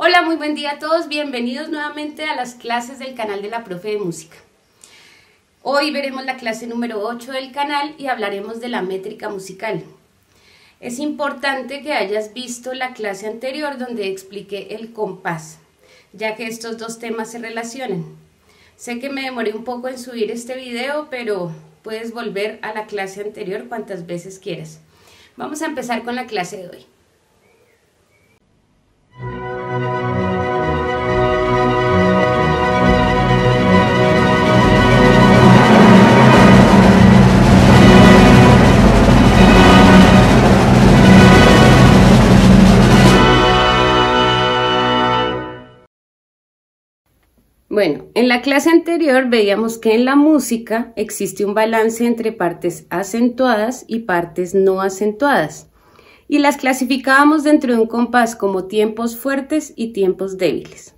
Hola, muy buen día a todos, bienvenidos nuevamente a las clases del canal de la Profe de Música. Hoy veremos la clase número 8 del canal y hablaremos de la métrica musical. Es importante que hayas visto la clase anterior donde expliqué el compás, ya que estos dos temas se relacionan. Sé que me demoré un poco en subir este video, pero puedes volver a la clase anterior cuantas veces quieras. Vamos a empezar con la clase de hoy. Bueno, en la clase anterior veíamos que en la música existe un balance entre partes acentuadas y partes no acentuadas, y las clasificábamos dentro de un compás como tiempos fuertes y tiempos débiles.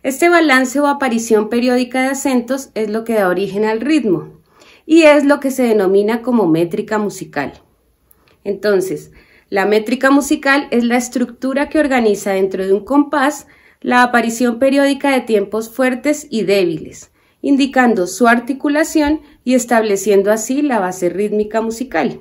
Este balance o aparición periódica de acentos es lo que da origen al ritmo, y es lo que se denomina como métrica musical. Entonces, la métrica musical es la estructura que organiza dentro de un compás la aparición periódica de tiempos fuertes y débiles, indicando su articulación y estableciendo así la base rítmica musical.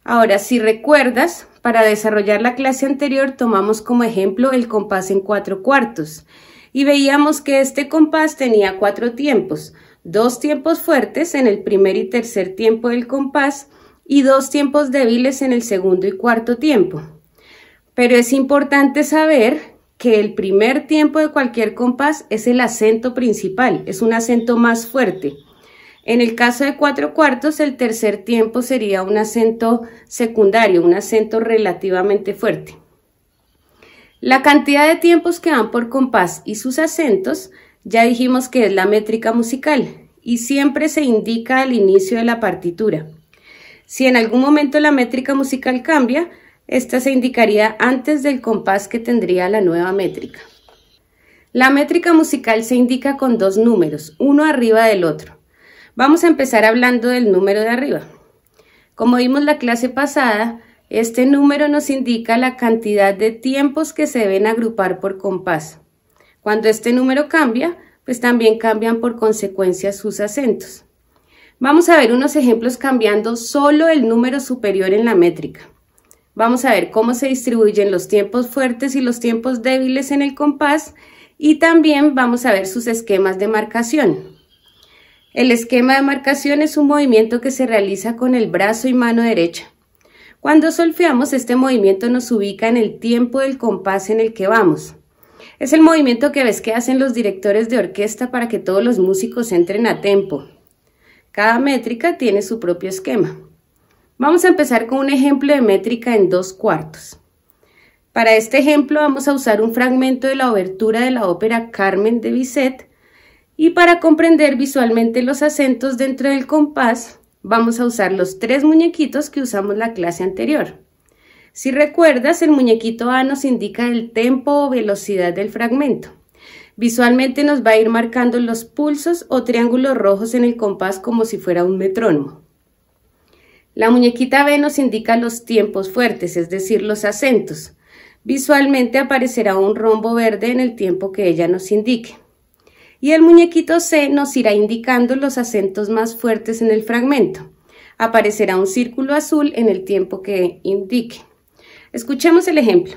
Ahora, si recuerdas, para desarrollar la clase anterior tomamos como ejemplo el compás en 4/4 y veíamos que este compás tenía 4 tiempos, 2 tiempos fuertes en el primer y tercer tiempo del compás y 2 tiempos débiles en el segundo y cuarto tiempo. Pero es importante saber que el primer tiempo de cualquier compás es el acento principal, es un acento más fuerte. En el caso de 4/4, el tercer tiempo sería un acento secundario, un acento relativamente fuerte. La cantidad de tiempos que van por compás y sus acentos, ya dijimos que es la métrica musical y siempre se indica al inicio de la partitura. Si en algún momento la métrica musical cambia, esta se indicaría antes del compás que tendría la nueva métrica. La métrica musical se indica con 2 números, uno arriba del otro. Vamos a empezar hablando del número de arriba. Como vimos la clase pasada, este número nos indica la cantidad de tiempos que se deben agrupar por compás. Cuando este número cambia, pues también cambian por consecuencia sus acentos. Vamos a ver unos ejemplos cambiando solo el número superior en la métrica. Vamos a ver cómo se distribuyen los tiempos fuertes y los tiempos débiles en el compás y también vamos a ver sus esquemas de marcación. El esquema de marcación es un movimiento que se realiza con el brazo y mano derecha. Cuando solfeamos, este movimiento nos ubica en el tiempo del compás en el que vamos. Es el movimiento que ves que hacen los directores de orquesta para que todos los músicos entren a tempo. Cada métrica tiene su propio esquema. Vamos a empezar con un ejemplo de métrica en 2/4. Para este ejemplo vamos a usar un fragmento de la obertura de la ópera Carmen de Bizet y para comprender visualmente los acentos dentro del compás vamos a usar los 3 muñequitos que usamos la clase anterior. Si recuerdas, el muñequito A nos indica el tempo o velocidad del fragmento. Visualmente nos va a ir marcando los pulsos o triángulos rojos en el compás como si fuera un metrónomo. La muñequita B nos indica los tiempos fuertes, es decir, los acentos. Visualmente aparecerá un rombo verde en el tiempo que ella nos indique. Y el muñequito C nos irá indicando los acentos más fuertes en el fragmento. Aparecerá un círculo azul en el tiempo que indique. Escuchemos el ejemplo.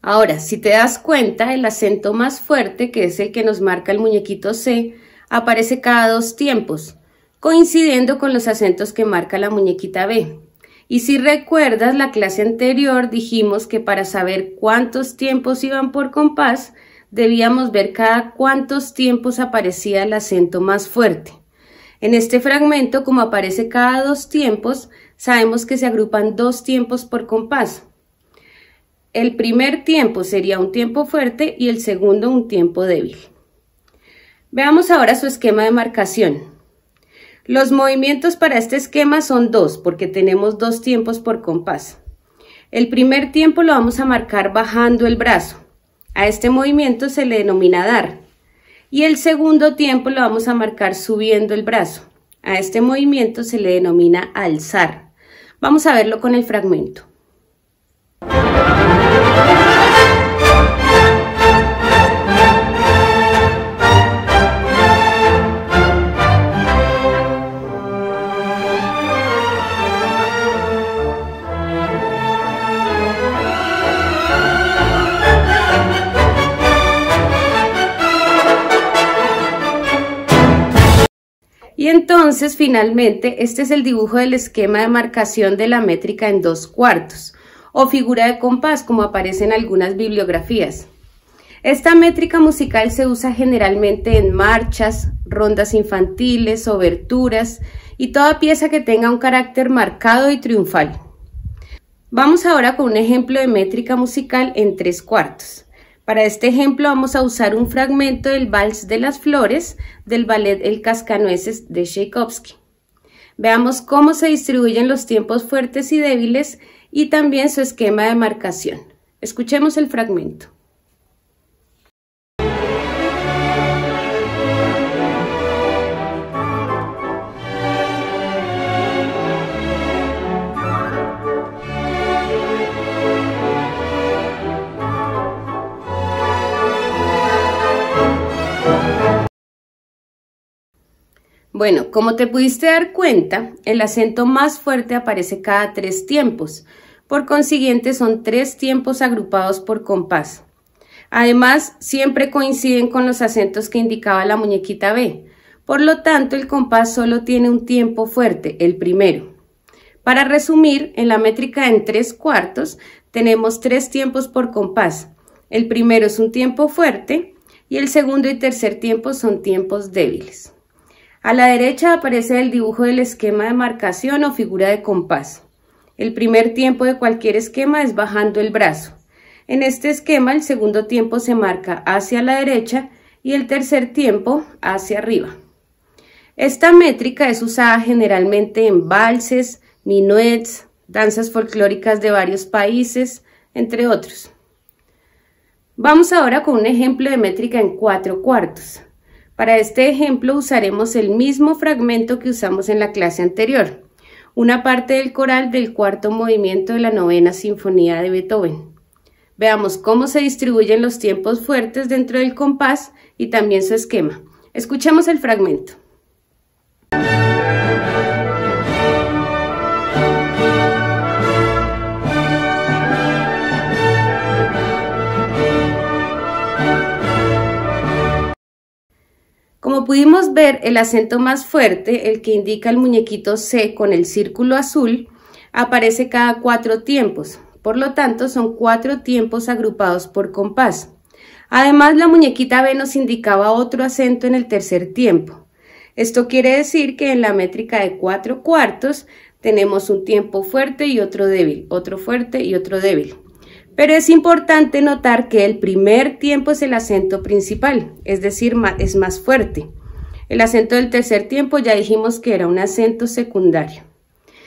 Ahora, si te das cuenta, el acento más fuerte, que es el que nos marca el muñequito C, aparece cada 2 tiempos, coincidiendo con los acentos que marca la muñequita B. Y si recuerdas, la clase anterior dijimos que para saber cuántos tiempos iban por compás, debíamos ver cada cuántos tiempos aparecía el acento más fuerte. En este fragmento, como aparece cada 2 tiempos, sabemos que se agrupan 2 tiempos por compás. El primer tiempo sería un tiempo fuerte y el segundo un tiempo débil. Veamos ahora su esquema de marcación. Los movimientos para este esquema son dos, porque tenemos dos tiempos por compás. El primer tiempo lo vamos a marcar bajando el brazo. A este movimiento se le denomina dar. Y el segundo tiempo lo vamos a marcar subiendo el brazo. A este movimiento se le denomina alzar. Vamos a verlo con el fragmento. Y entonces, finalmente, este es el dibujo del esquema de marcación de la métrica en 2/4, o figura de compás, como aparece en algunas bibliografías. Esta métrica musical se usa generalmente en marchas, rondas infantiles, oberturas y toda pieza que tenga un carácter marcado y triunfal. Vamos ahora con un ejemplo de métrica musical en 3/4. Para este ejemplo vamos a usar un fragmento del Vals de las Flores del ballet El Cascanueces de Tchaikovsky. Veamos cómo se distribuyen los tiempos fuertes y débiles y también su esquema de marcación. Escuchemos el fragmento. Bueno, como te pudiste dar cuenta, el acento más fuerte aparece cada 3 tiempos. Por consiguiente, son 3 tiempos agrupados por compás. Además, siempre coinciden con los acentos que indicaba la muñequita B. Por lo tanto, el compás solo tiene un tiempo fuerte, el primero. Para resumir, en la métrica en 3/4 tenemos 3 tiempos por compás. El primero es un tiempo fuerte y el segundo y tercer tiempo son tiempos débiles. A la derecha aparece el dibujo del esquema de marcación o figura de compás. El primer tiempo de cualquier esquema es bajando el brazo. En este esquema el segundo tiempo se marca hacia la derecha y el tercer tiempo hacia arriba. Esta métrica es usada generalmente en valses, minuets, danzas folclóricas de varios países, entre otros. Vamos ahora con un ejemplo de métrica en 4/4. Para este ejemplo usaremos el mismo fragmento que usamos en la clase anterior, una parte del coral del cuarto movimiento de la 9ª Sinfonía de Beethoven. Veamos cómo se distribuyen los tiempos fuertes dentro del compás y también su esquema. Escuchemos el fragmento. Como pudimos ver, el acento más fuerte, el que indica el muñequito C con el círculo azul, aparece cada 4 tiempos. Por lo tanto, son 4 tiempos agrupados por compás. Además, la muñequita B nos indicaba otro acento en el tercer tiempo. Esto quiere decir que en la métrica de 4/4 tenemos un tiempo fuerte y otro débil, otro fuerte y otro débil. Pero es importante notar que el primer tiempo es el acento principal, es decir, es más fuerte. El acento del tercer tiempo ya dijimos que era un acento secundario.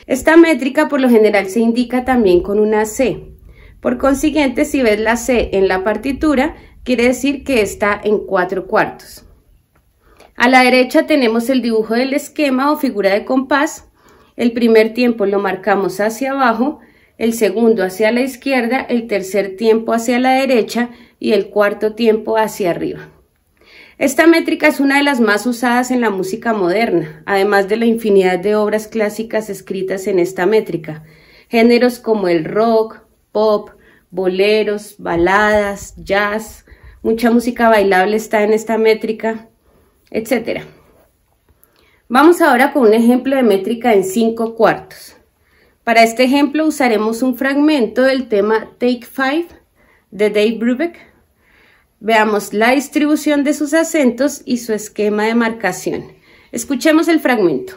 Esta métrica por lo general se indica también con una C. Por consiguiente, si ves la C en la partitura, quiere decir que está en 4/4. A la derecha tenemos el dibujo del esquema o figura de compás. El primer tiempo lo marcamos hacia abajo, el segundo hacia la izquierda, el tercer tiempo hacia la derecha y el cuarto tiempo hacia arriba. Esta métrica es una de las más usadas en la música moderna, además de la infinidad de obras clásicas escritas en esta métrica. Géneros como el rock, pop, boleros, baladas, jazz, mucha música bailable está en esta métrica, etc. Vamos ahora con un ejemplo de métrica en 5/4. Para este ejemplo usaremos un fragmento del tema Take 5 de Dave Brubeck. Veamos la distribución de sus acentos y su esquema de marcación. Escuchemos el fragmento.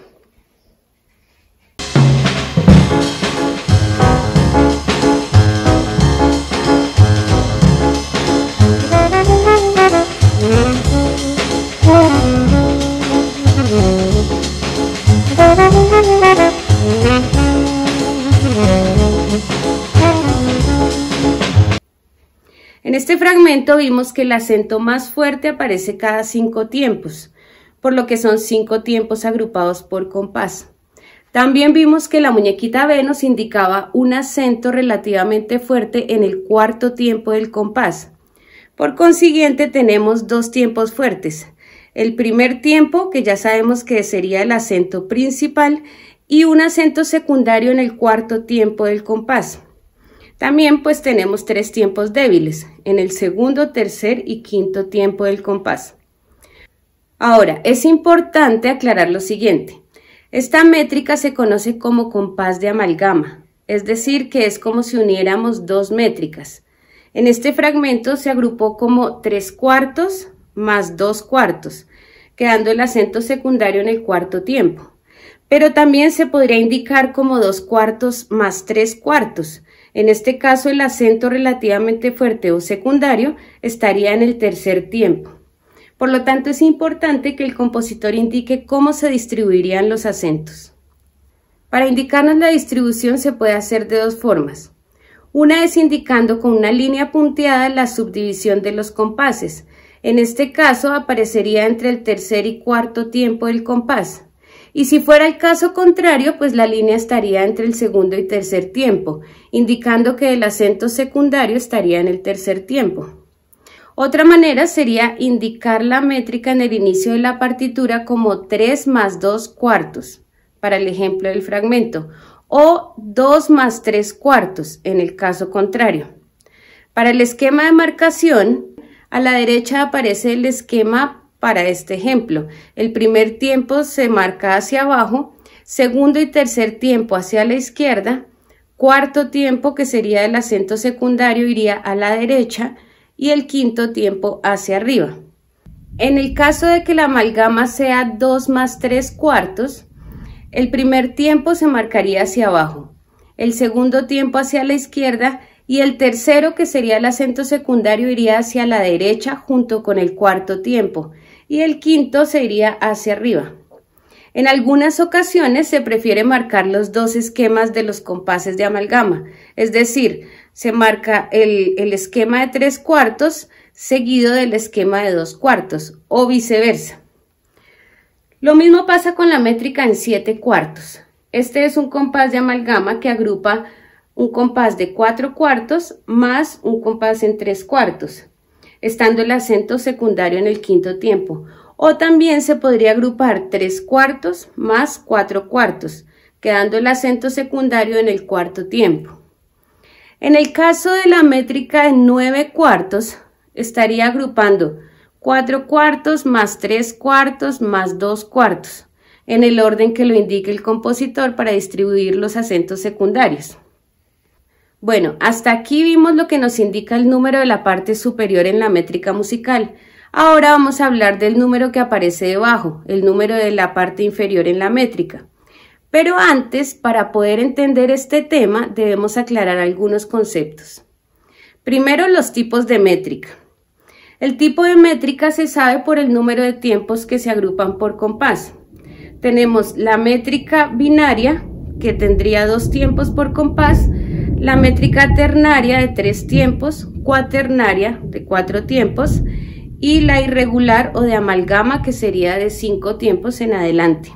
En este fragmento vimos que el acento más fuerte aparece cada 5 tiempos, por lo que son 5 tiempos agrupados por compás. También vimos que la muñequita B nos indicaba un acento relativamente fuerte en el cuarto tiempo del compás. Por consiguiente, tenemos 2 tiempos fuertes. El primer tiempo, que ya sabemos que sería el acento principal, y un acento secundario en el cuarto tiempo del compás. También pues tenemos 3 tiempos débiles, en el segundo, tercer y quinto tiempo del compás. Ahora, es importante aclarar lo siguiente. Esta métrica se conoce como compás de amalgama, es decir, que es como si uniéramos 2 métricas. En este fragmento se agrupó como 3/4 más 2/4, quedando el acento secundario en el cuarto tiempo. Pero también se podría indicar como 2/4 más 3/4. En este caso, el acento relativamente fuerte o secundario estaría en el tercer tiempo. Por lo tanto, es importante que el compositor indique cómo se distribuirían los acentos. Para indicarnos la distribución se puede hacer de 2 formas. Una es indicando con una línea punteada la subdivisión de los compases. En este caso aparecería entre el tercer y cuarto tiempo del compás. Y si fuera el caso contrario, pues la línea estaría entre el segundo y tercer tiempo, indicando que el acento secundario estaría en el tercer tiempo. Otra manera sería indicar la métrica en el inicio de la partitura como 3 más 2/4, para el ejemplo del fragmento, o 2 más 3/4 en el caso contrario. Para el esquema de marcación, a la derecha aparece el esquema para este ejemplo. El primer tiempo se marca hacia abajo, segundo y tercer tiempo hacia la izquierda, cuarto tiempo, que sería el acento secundario, iría a la derecha y el quinto tiempo hacia arriba. En el caso de que la amalgama sea 2 más 3/4, el primer tiempo se marcaría hacia abajo, el segundo tiempo hacia la izquierda y el tercero, que sería el acento secundario, iría hacia la derecha junto con el cuarto tiempo y el quinto se iría hacia arriba. En algunas ocasiones se prefiere marcar los 2 esquemas de los compases de amalgama, es decir, se marca el esquema de 3/4 seguido del esquema de 2/4 o viceversa. Lo mismo pasa con la métrica en 7/4. Este es un compás de amalgama que agrupa un compás de 4/4 más un compás en 3/4, estando el acento secundario en el quinto tiempo. O también se podría agrupar 3/4 más 4/4, quedando el acento secundario en el cuarto tiempo. En el caso de la métrica en 9/4, estaría agrupando 4/4 más 3/4 más 2/4, en el orden que lo indique el compositor para distribuir los acentos secundarios. Bueno, hasta aquí vimos lo que nos indica el número de la parte superior en la métrica musical. Ahora vamos a hablar del número que aparece debajo, el número de la parte inferior en la métrica. Pero antes, para poder entender este tema, debemos aclarar algunos conceptos. Primero, los tipos de métrica. El tipo de métrica se sabe por el número de tiempos que se agrupan por compás. Tenemos la métrica binaria, que tendría 2 tiempos por compás, la métrica ternaria de 3 tiempos, cuaternaria de 4 tiempos y la irregular o de amalgama, que sería de 5 tiempos en adelante.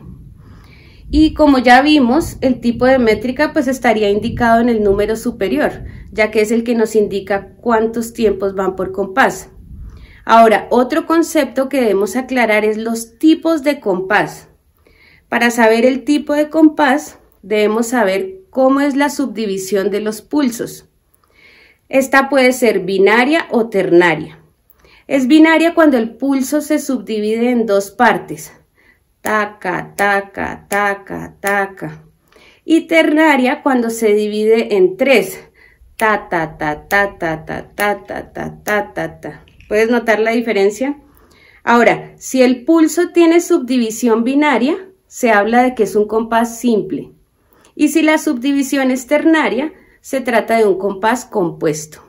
Y como ya vimos, el tipo de métrica pues estaría indicado en el número superior, ya que es el que nos indica cuántos tiempos van por compás. Ahora, otro concepto que debemos aclarar es los tipos de compás. Para saber el tipo de compás, debemos saber cómo es la subdivisión de los pulsos. Esta puede ser binaria o ternaria. Es binaria cuando el pulso se subdivide en 2 partes, taca, taca, taca, taca. Y ternaria cuando se divide en 3, ta, ta, ta, ta, ta, ta, ta, ta, ta, ta, ta, ta. ¿Puedes notar la diferencia? Ahora, si el pulso tiene subdivisión binaria, se habla de que es un compás simple. Y si la subdivisión es ternaria, se trata de un compás compuesto.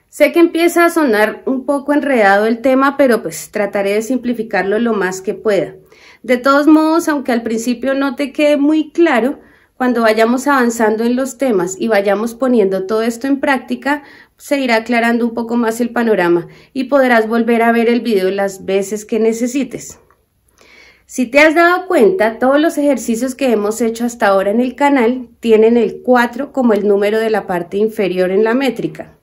Sé que empieza a sonar un poco enredado el tema, pero pues trataré de simplificarlo lo más que pueda. De todos modos, aunque al principio no te quede muy claro, cuando vayamos avanzando en los temas y vayamos poniendo todo esto en práctica, se irá aclarando un poco más el panorama y podrás volver a ver el video las veces que necesites. Si te has dado cuenta, todos los ejercicios que hemos hecho hasta ahora en el canal tienen el 4 como el número de la parte inferior en la métrica.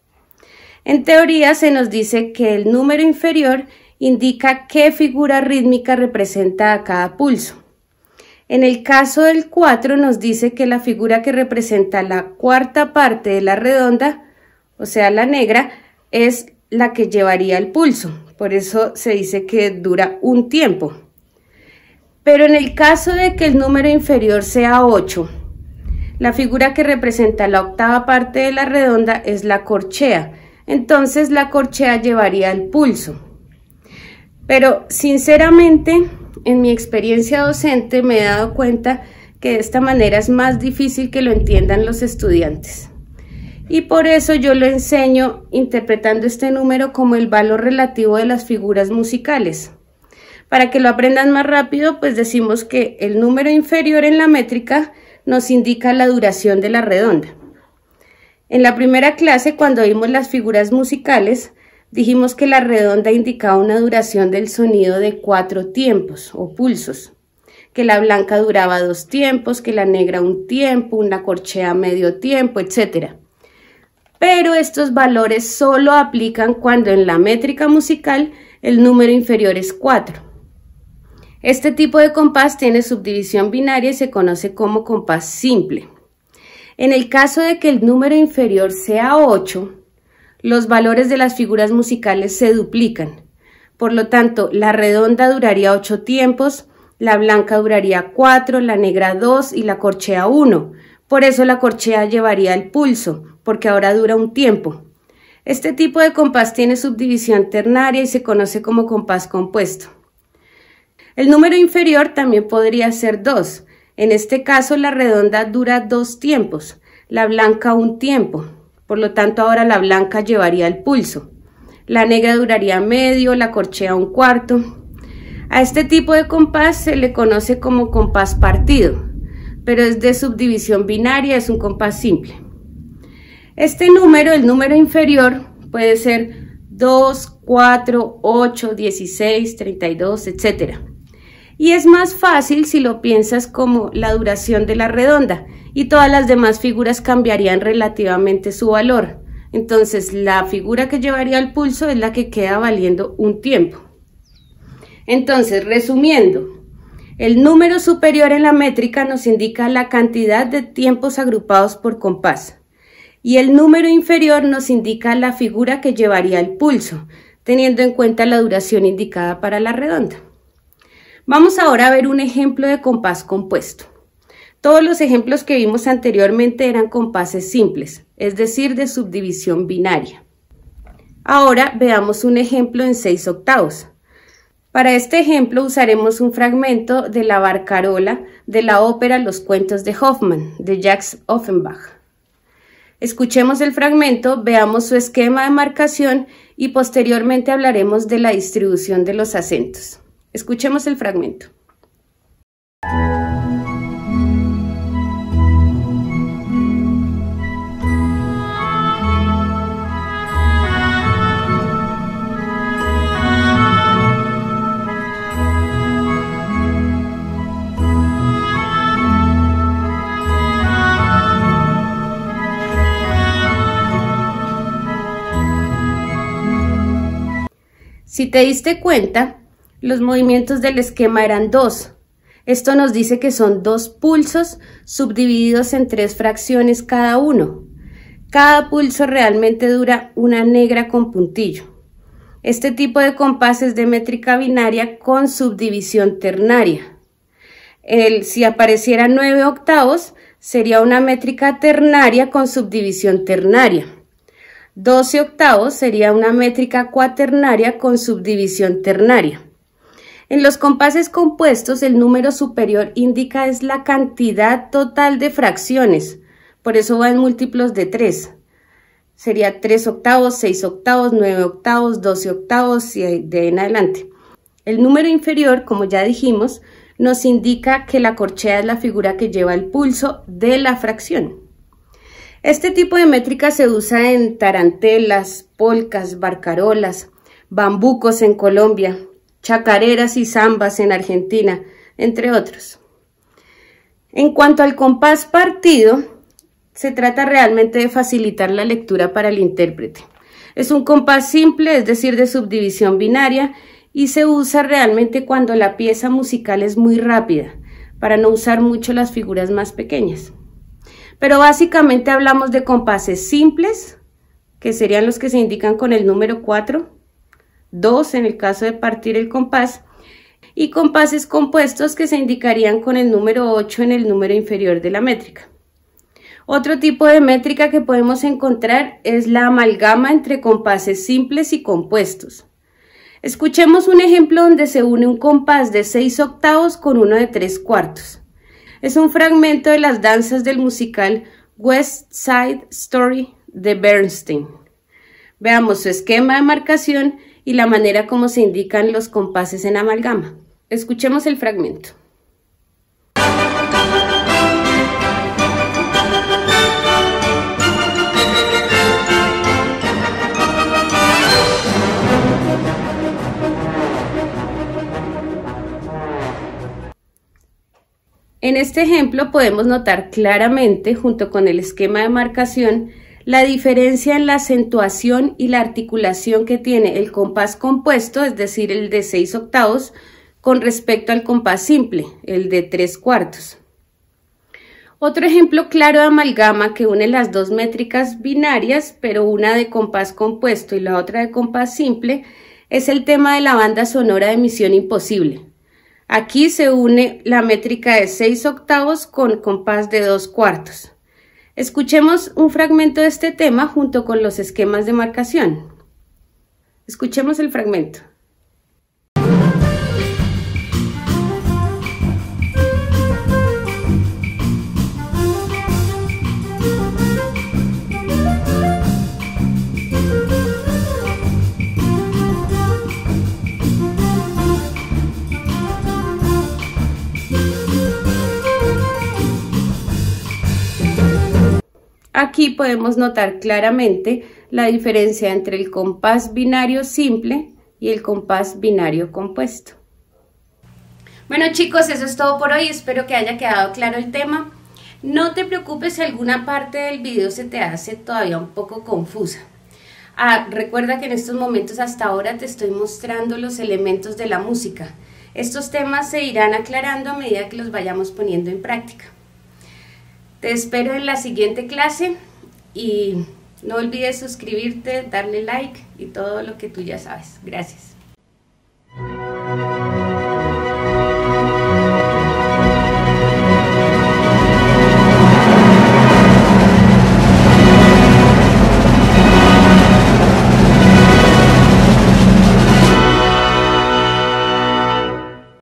En teoría se nos dice que el número inferior indica qué figura rítmica representa a cada pulso. En el caso del 4 nos dice que la figura que representa la cuarta parte de la redonda, o sea la negra, es la que llevaría el pulso. Por eso se dice que dura un tiempo. Pero en el caso de que el número inferior sea 8, la figura que representa la octava parte de la redonda es la corchea. Entonces la corchea llevaría el pulso. Pero sinceramente, en mi experiencia docente me he dado cuenta que de esta manera es más difícil que lo entiendan los estudiantes. Y por eso yo lo enseño interpretando este número como el valor relativo de las figuras musicales. Para que lo aprendan más rápido, pues decimos que el número inferior en la métrica nos indica la duración de la redonda. En la primera clase, cuando vimos las figuras musicales, dijimos que la redonda indicaba una duración del sonido de 4 tiempos o pulsos, que la blanca duraba 2 tiempos, que la negra 1 tiempo, una corchea medio tiempo, etc. Pero estos valores solo aplican cuando en la métrica musical el número inferior es 4. Este tipo de compás tiene subdivisión binaria y se conoce como compás simple. En el caso de que el número inferior sea 8, los valores de las figuras musicales se duplican. Por lo tanto, la redonda duraría 8 tiempos, la blanca duraría 4, la negra 2 y la corchea 1. Por eso la corchea llevaría el pulso, porque ahora dura un tiempo. Este tipo de compás tiene subdivisión ternaria y se conoce como compás compuesto. El número inferior también podría ser 2. En este caso la redonda dura 2 tiempos, la blanca 1 tiempo. Por lo tanto ahora la blanca llevaría el pulso. La negra duraría medio, la corchea 1/4. A este tipo de compás se le conoce como compás partido, pero es de subdivisión binaria, es un compás simple. Este número, el número inferior, puede ser 2, 4, 8, 16, 32, etc. Y es más fácil si lo piensas como la duración de la redonda y todas las demás figuras cambiarían relativamente su valor. Entonces la figura que llevaría el pulso es la que queda valiendo un tiempo. Entonces, resumiendo, el número superior en la métrica nos indica la cantidad de tiempos agrupados por compás y el número inferior nos indica la figura que llevaría el pulso, teniendo en cuenta la duración indicada para la redonda. Vamos ahora a ver un ejemplo de compás compuesto. Todos los ejemplos que vimos anteriormente eran compases simples, es decir, de subdivisión binaria. Ahora veamos un ejemplo en 6 octavos. Para este ejemplo usaremos un fragmento de la barcarola de la ópera Los cuentos de Hoffmann, de Jacques Offenbach. Escuchemos el fragmento, veamos su esquema de marcación y posteriormente hablaremos de la distribución de los acentos. Escuchemos el fragmento. Si te diste cuenta, los movimientos del esquema eran 2. Esto nos dice que son 2 pulsos subdivididos en 3 fracciones cada uno. Cada pulso realmente dura una negra con puntillo. Este tipo de compás es de métrica binaria con subdivisión ternaria. Si apareciera 9 octavos, sería una métrica ternaria con subdivisión ternaria. 12 octavos sería una métrica cuaternaria con subdivisión ternaria. En los compases compuestos, el número superior indica es la cantidad total de fracciones, por eso va en múltiplos de 3. Sería 3 octavos, 6 octavos, 9 octavos, 12 octavos y de en adelante. El número inferior, como ya dijimos, nos indica que la corchea es la figura que lleva el pulso de la fracción. Este tipo de métrica se usa en tarantelas, polcas, barcarolas, bambucos en Colombia, chacareras y zambas en Argentina, entre otros. En cuanto al compás partido, se trata realmente de facilitar la lectura para el intérprete. Es un compás simple, es decir, de subdivisión binaria, y se usa realmente cuando la pieza musical es muy rápida, para no usar mucho las figuras más pequeñas. Pero básicamente hablamos de compases simples, que serían los que se indican con el número 4, 2 en el caso de partir el compás, y compases compuestos que se indicarían con el número 8 en el número inferior de la métrica. Otro tipo de métrica que podemos encontrar es la amalgama entre compases simples y compuestos. Escuchemos un ejemplo donde se une un compás de 6 octavos con uno de 3 cuartos. Es un fragmento de las danzas del musical West Side Story de Bernstein. Veamos su esquema de marcación y la manera como se indican los compases en amalgama. Escuchemos el fragmento. En este ejemplo podemos notar claramente, junto con el esquema de marcación, la diferencia en la acentuación y la articulación que tiene el compás compuesto, es decir, el de 6 octavos, con respecto al compás simple, el de 3 cuartos. Otro ejemplo claro de amalgama que une las dos métricas binarias, pero una de compás compuesto y la otra de compás simple, es el tema de la banda sonora de Misión Imposible. Aquí se une la métrica de 6 octavos con compás de 2 cuartos. Escuchemos un fragmento de este tema junto con los esquemas de marcación. Escuchemos el fragmento. Aquí podemos notar claramente la diferencia entre el compás binario simple y el compás binario compuesto. Bueno chicos, eso es todo por hoy, espero que haya quedado claro el tema. No te preocupes si alguna parte del video se te hace todavía un poco confusa. Recuerda que en estos momentos hasta ahora te estoy mostrando los elementos de la música. Estos temas se irán aclarando a medida que los vayamos poniendo en práctica. Te espero en la siguiente clase y no olvides suscribirte, darle like y todo lo que tú ya sabes. Gracias.